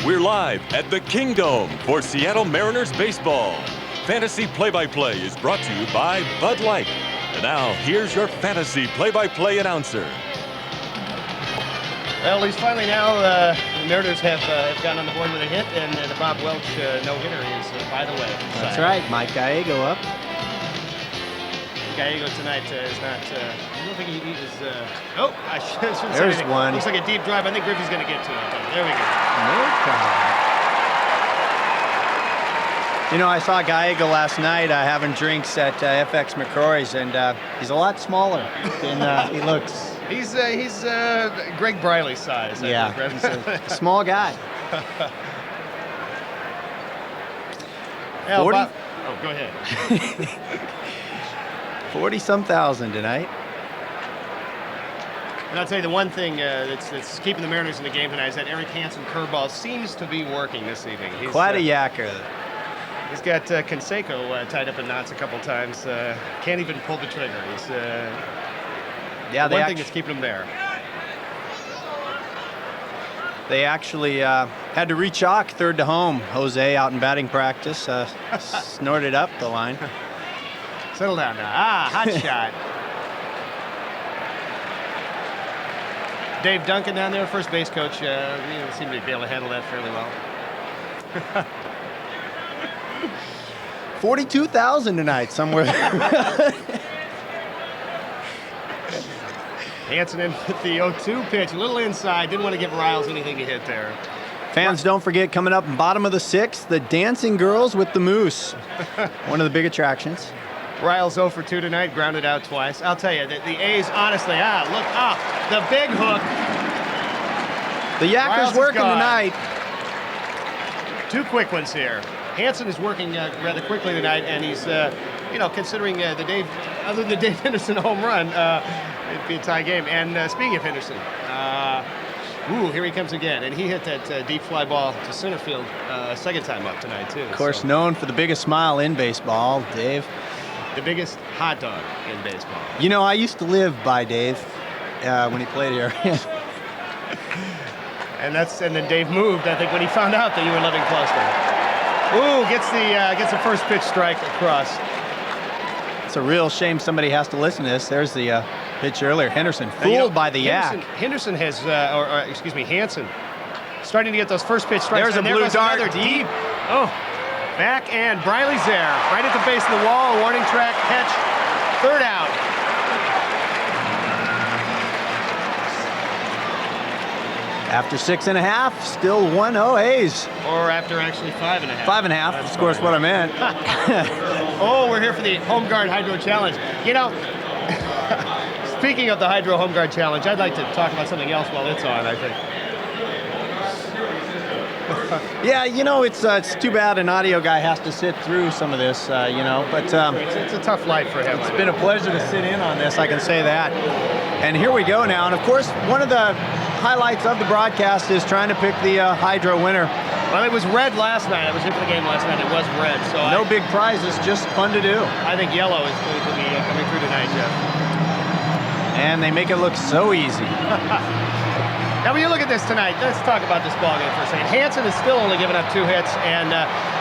We're live at the Kingdome for Seattle Mariners baseball. Fantasy Play-by-Play is brought to you by Bud Light. And now, here's your Fantasy Play-by-Play announcer. Well, at least finally now, the Mariners have gotten on the board with a hit, and the Bob Welch no-hitter is by the way. That's right, Mike Gallego up. Gallego tonight is not, I don't think he is, oh, I shouldn't say There's anything. one. Looks like a deep drive. I think Griffey's going to get to it. There we go. You know, I saw Gallego last night having drinks at FX McCrory's, and he's a lot smaller than he looks. He's Greg Briley's size. Yeah, he's a small guy. Well, 40? oh, go ahead. 40-some thousand tonight. And I'll tell you the one thing that's keeping the Mariners in the game tonight is that Eric Hansen curveball seems to be working this evening. He's Quite a yacker. He's got Canseco tied up in knots a couple times. Can't even pull the trigger. He's yeah, the one thing that's keeping him there. They actually had to re-chalk third to home. Jose out in batting practice snorted up the line. Settle down now. Hot shot. Dave Duncan down there, first base coach, seemed to be able to handle that fairly well. 42,000 tonight somewhere. Hansen in with the 0-2 pitch, a little inside. Didn't want to give Riles anything to hit there. Fans, don't forget, coming up in bottom of the sixth, the Dancing Girls with the Moose. One of the big attractions. Riles 0 for 2 tonight, grounded out twice. I'll tell you, the A's, honestly, look up. The big hook. The yakker's working tonight. 2 quick ones here. Hansen is working rather quickly tonight, and he's, considering other than the Dave Henderson home run, it'd be a tie game. And speaking of Henderson, here he comes again. And he hit that deep fly ball to center field second time up tonight, too. Of course, known for the biggest smile in baseball, Dave. The biggest hot dog in baseball. You know, I used to live by Dave when he played here. and then Dave moved, I think, when he found out that you were living close to him. Ooh, gets the first pitch strike across. It's a real shame somebody has to listen to this. There's the pitch earlier. Henderson fooled by the yak. Henderson has, Hansen, starting to get those first pitch strikes. There's a blue dart deep. Oh, back, and Briley's there, right at the base of the wall. Warning track catch, third out. After 6.5, still 1-0 A's. Or after actually 5.5. 5.5, of course, what I meant. Oh, we're here for the Home Guard Hydro Challenge. You know, speaking of the Hydro Home Guard Challenge, I'd like to talk about something else while it's on, I think. Yeah, you know, it's too bad an audio guy has to sit through some of this, but it's a tough life for him. It's been a pleasure to sit in on this, I can say that. And here we go now. And, of course, one of the highlights of the broadcast is trying to pick the Hydro winner. Well, it was red last night. I was here for the game last night. It was red. So no big prizes, just fun to do. I think yellow is going to be coming through tonight, Jeff. And they make it look so easy. Now, when you look at this tonight, let's talk about this ballgame for a second. Hansen is still only giving up 2 hits, and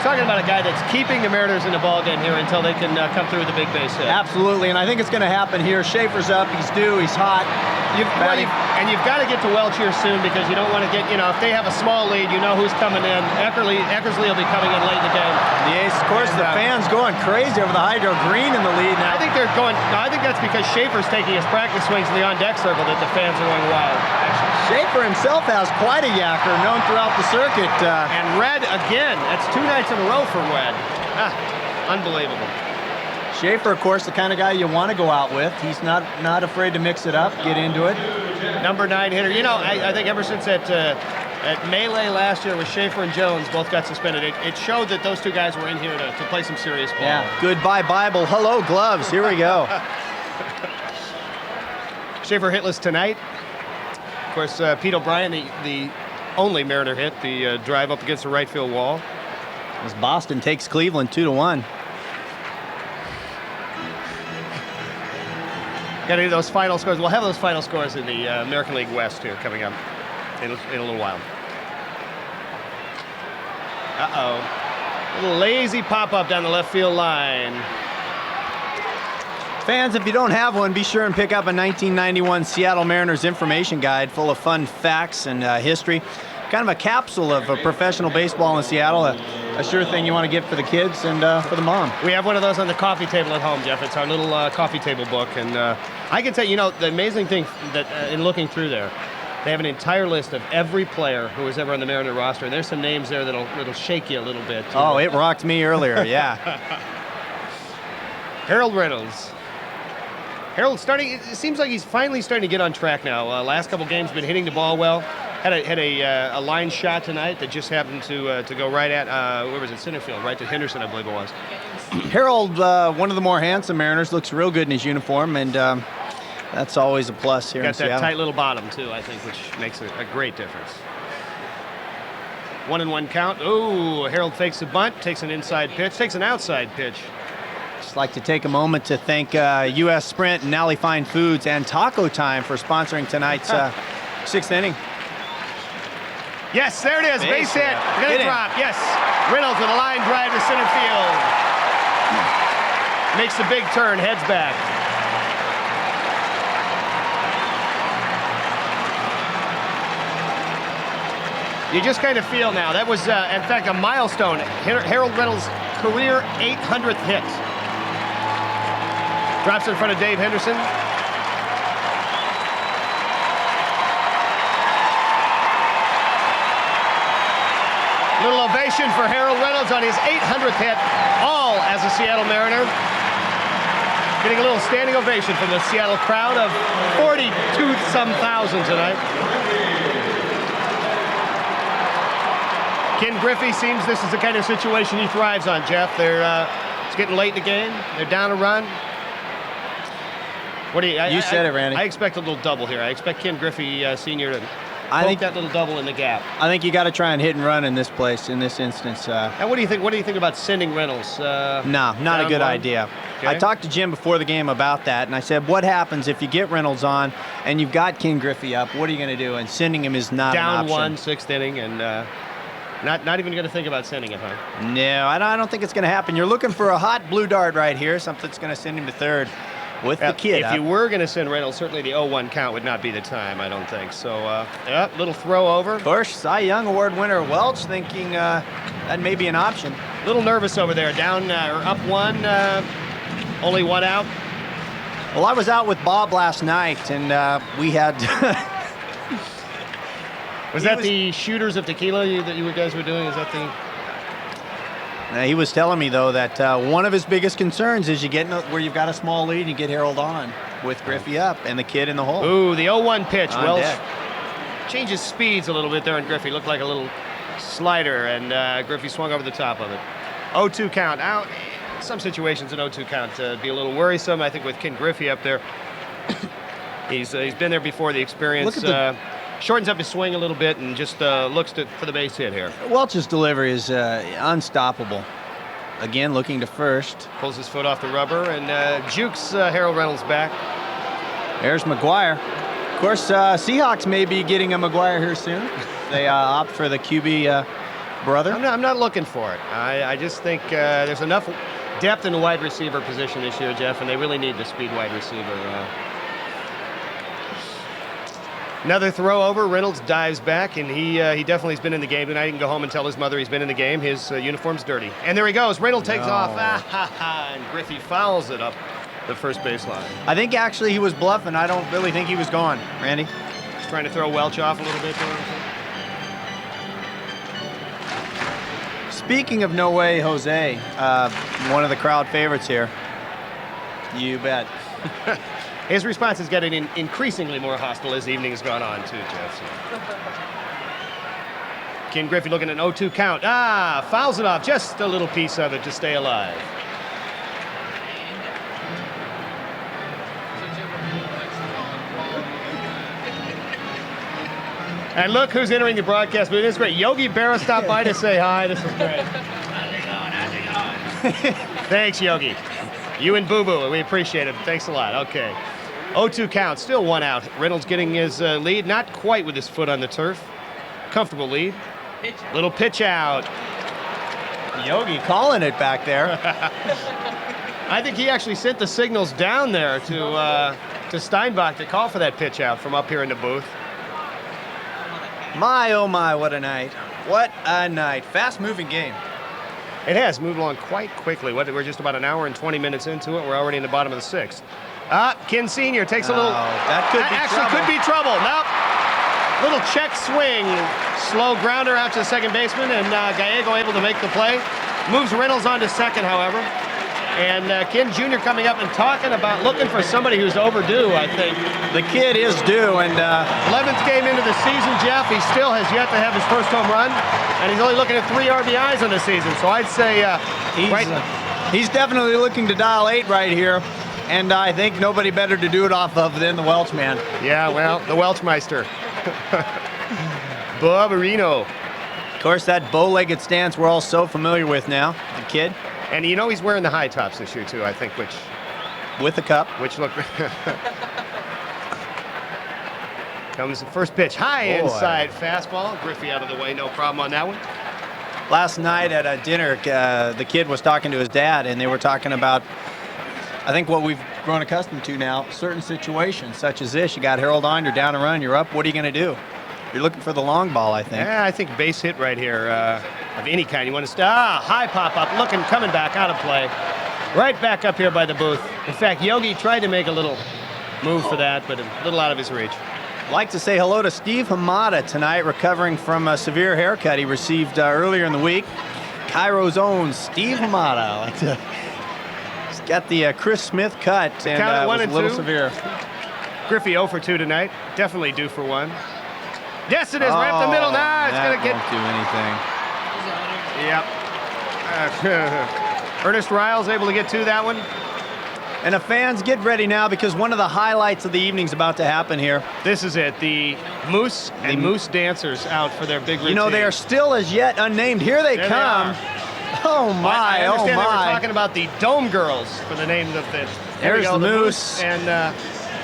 talking about a guy that's keeping the Mariners in the ballgame here until they can come through with a big base hit. Absolutely, and I think it's going to happen here. Schaefer's up, he's due, he's hot. You've got to get to Welch here soon because you don't want to get, if they have a small lead, you know who's coming in. Eckersley will be coming in late in the game. The A's, of course, the fans going crazy over the Hydro. Green in the lead now. I think they're going, I think that's because Schaefer's taking his practice swings in the on-deck circle that the fans are going wild. Schaefer himself has quite a yacker, known throughout the circuit. And Red again. That's 2 nights in a row for Red. Unbelievable. Schaefer, of course, the kind of guy you want to go out with. He's not afraid to mix it up, get into it. Number 9 hitter. I think ever since at Melee last year with Schaefer and Jones both got suspended, it showed that those 2 guys were in here to play some serious ball. Yeah, goodbye Bible, hello gloves, here we go. Schaefer hitless tonight. Of course, Pete O'Brien, the only Mariner hit, the drive up against the right field wall. As Boston takes Cleveland 2-1. Got to do those final scores. We'll have those final scores in the American League West here coming up in a little while. Uh-oh. A little lazy pop-up down the left field line. Fans, if you don't have one, be sure and pick up a 1991 Seattle Mariners information guide full of fun facts and history. Kind of a capsule of professional baseball in Seattle. A sure thing you want to get for the kids and for the mom. We have one of those on the coffee table at home, Jeff. It's our little coffee table book. And I can tell you, the amazing thing that in looking through there, they have an entire list of every player who was ever on the Mariner roster. And there's some names there that'll shake you a little bit. Oh, it rocked me earlier, yeah. Harold Reynolds. Harold it seems like he's finally starting to get on track now. Last couple games been hitting the ball well. Had a line shot tonight that just happened to go right at, where was it, center field, right to Henderson, I believe it was. Harold, one of the more handsome Mariners, looks real good in his uniform, and that's always a plus here in Seattle. Got that tight little bottom, too, I think, which makes a great difference. 1-1 count. Ooh, Harold fakes a bunt, takes an inside pitch, takes an outside pitch. Just like to take a moment to thank U.S. Sprint and Nally Fine Foods and Taco Time for sponsoring tonight's sixth inning. Yes, there it is. Base hit. Gonna drop. Yes. Reynolds with a line drive to center field. Makes the big turn, heads back. You just kind of feel now. That was, in fact, a milestone. Harold Reynolds' career 800th hit. Drops in front of Dave Henderson. Little ovation for Harold Reynolds on his 800th hit, all as a Seattle Mariner. Getting a little standing ovation from the Seattle crowd of 42-some thousand tonight. Ken Griffey seems this is the kind of situation he thrives on, Jeff. It's getting late in the game. They're down a run. What do you said it, Randy. I expect a little double here. I expect Ken Griffey Sr. to poke that little double in the gap. I think you got to try and hit and run in this place, in this instance. And what do you think? What do you think about sending Reynolds? No, not a good idea. Okay. I talked to Jim before the game about that, and I said, what happens if you get Reynolds on and you've got Ken Griffey up? What are you going to do? And sending him is not an option. Down 1, sixth inning, and not even going to think about sending him, huh? No, I don't think it's going to happen. You're looking for a hot blue dart right here, something that's going to send him to third. With the kid If you were going to send Reynolds, certainly the 0-1 count would not be the time, I don't think. So, little throw over. Of course, Cy Young Award winner Welch thinking that may be an option. A little nervous over there. Down or up 1, only 1 out. Well, I was out with Bob last night, and we had... Was that the shooters of tequila that you guys were doing? Is that the... He was telling me, though, that one of his biggest concerns is you get where you've got a small lead and you get Harold on with Griffey up and the kid in the hole. Ooh, the 0-1 pitch. Welch changes speeds a little bit there, and Griffey looked like a little slider, and Griffey swung over the top of it. 0-2 count. Now, some situations an 0-2 count be a little worrisome. I think with Ken Griffey up there, he's been there before. The experience shortens up his swing a little bit and just looks for the base hit here. Welch's delivery is unstoppable. Again, looking to first. Pulls his foot off the rubber and jukes Harold Reynolds back. There's McGuire. Of course, Seahawks may be getting a McGuire here soon. They opt for the QB brother. I'm not looking for it. I just think there's enough depth in the wide receiver position this year, Jeff, and they really need the speed wide receiver. Another throw over. Reynolds dives back, and he definitely has been in the game tonight. He can go home and tell his mother he's been in the game. His uniform's dirty. And there he goes. Reynolds takes off. And Griffey fouls it up the first baseline. I think actually he was bluffing. I don't really think he was going, Randy. He's trying to throw Welch off a little bit there. Speaking of No Way Jose, one of the crowd favorites here. You bet. His response is getting increasingly more hostile as the evening has gone on, too, Jeff. Ken Griffey looking at an 0-2 count. Fouls it off. Just a little piece of it to stay alive. And look who's entering the broadcast booth. This is great. Yogi Berra stopped by to say hi. This is great. How's it going? Thanks, Yogi. You and Boo Boo, we appreciate it. Thanks a lot. Okay. 0-2 count, still 1 out. Reynolds getting his lead, not quite with his foot on the turf. Comfortable lead. Little pitch out. Yogi calling it back there. I think he actually sent the signals down there to Steinbach to call for that pitch out from up here in the booth. My, oh my, what a night. What a night. Fast-moving game. It has moved along quite quickly. We're just about an hour and 20 minutes into it. We're already in the bottom of the 6th. Kin Sr. takes a little... That could be actually trouble. could be trouble. Nope. Little check swing. Slow grounder out to the second baseman, and Gallego able to make the play. Moves Reynolds on to second, however. And Kin Jr. coming up and looking for somebody who's overdue, I think. The kid is due, and 11th game into the season, Jeff. He still has yet to have his first home run, and he's only looking at 3 RBIs on the season. So I'd say he's definitely looking to dial 8 right here, and I think nobody better to do it off of than the Welchman. Yeah, well, the Welchmeister. Barbarino. Of course, that bow-legged stance we're all so familiar with now, the kid. And you know he's wearing the high tops this year, too, I think, with the cup. Which look... Comes the first pitch. High inside fastball. Griffey out of the way, no problem on that one. Last night at a dinner, the kid was talking to his dad, and they were talking about, I think, what we've grown accustomed to now, certain situations such as this. You got Harold on, you're down a run, you're up. What are you going to do? You're looking for the long ball, I think. Yeah, I think base hit right here of any kind. You want to high pop up, coming back out of play. Right back up here by the booth. In fact, Yogi tried to make a little move for that, but a little out of his reach. I'd like to say hello to Steve Hamada tonight, recovering from a severe haircut he received earlier in the week. Cairo's own Steve Hamada. He's got the Chris Smith cut, and was a little severe. Griffey 0 for 2 tonight. Definitely due for 1. Yes, it is. Right up the middle now. It's going to won't do anything. Yep. Ernest Riles able to get to that one. And the fans, get ready now, because one of the highlights of the evening is about to happen here. This is it. The Moose and Moose Dancers out for their big routine. You know, they are still as yet unnamed. Here they come. Oh, my. I understand oh, my. They were talking about the Dome Girls for the name of the... There's the Moose. And...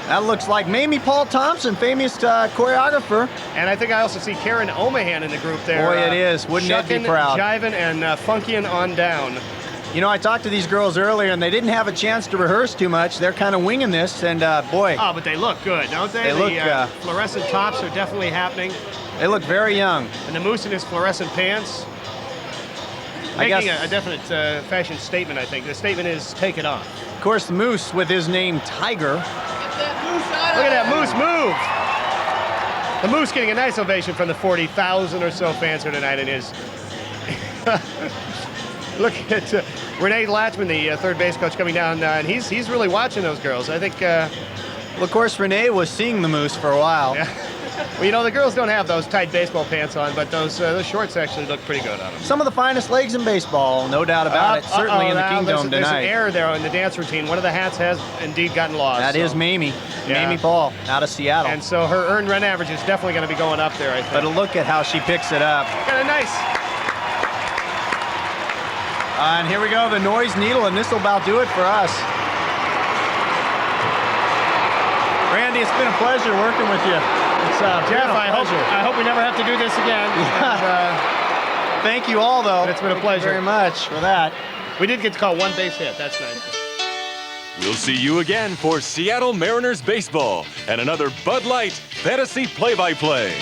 that looks like Mamie Paul Thompson, famous choreographer. And I think I also see Karen Omahan in the group there. Boy, it is. Wouldn't it be proud? Jiving and funkying on down. You know, I talked to these girls earlier, and they didn't have a chance to rehearse too much. They're kind of winging this, and boy. Oh, but they look good, don't they? They look... fluorescent tops are definitely happening. They look very young. And the Moose in his fluorescent pants. Making a definite fashion statement, I think. The statement is, take it off. Of course, the Moose with his name, Tiger. Look at that Moose move. The Moose getting a nice ovation from the 40,000 or so fans here tonight in his... Look at Renee Latchman, the third base coach, coming down, and he's really watching those girls. I think... well, of course, Renee was seeing the Moose for a while. Yeah. Well, you know, the girls don't have those tight baseball pants on, but those shorts actually look pretty good on them. Some of the finest legs in baseball, no doubt about it. Certainly in the Kingdom tonight. There's an error there in the dance routine. One of the hats has indeed gotten lost. That is Mamie. Yeah. Mamie Paul out of Seattle. And so her earned run average is definitely going to be going up there, I think. But look at how she picks it up. Kind of nice. And here we go, the noise needle, and this will about do it for us. Randy, it's been a pleasure working with you. It's Jeff, I hope we never have to do this again. And, thank you all, though. It's been a pleasure. Thank you very much for that. We did get to call 1 base hit. That's nice. We'll see you again for Seattle Mariners baseball and another Bud Light Fantasy Play-by-Play.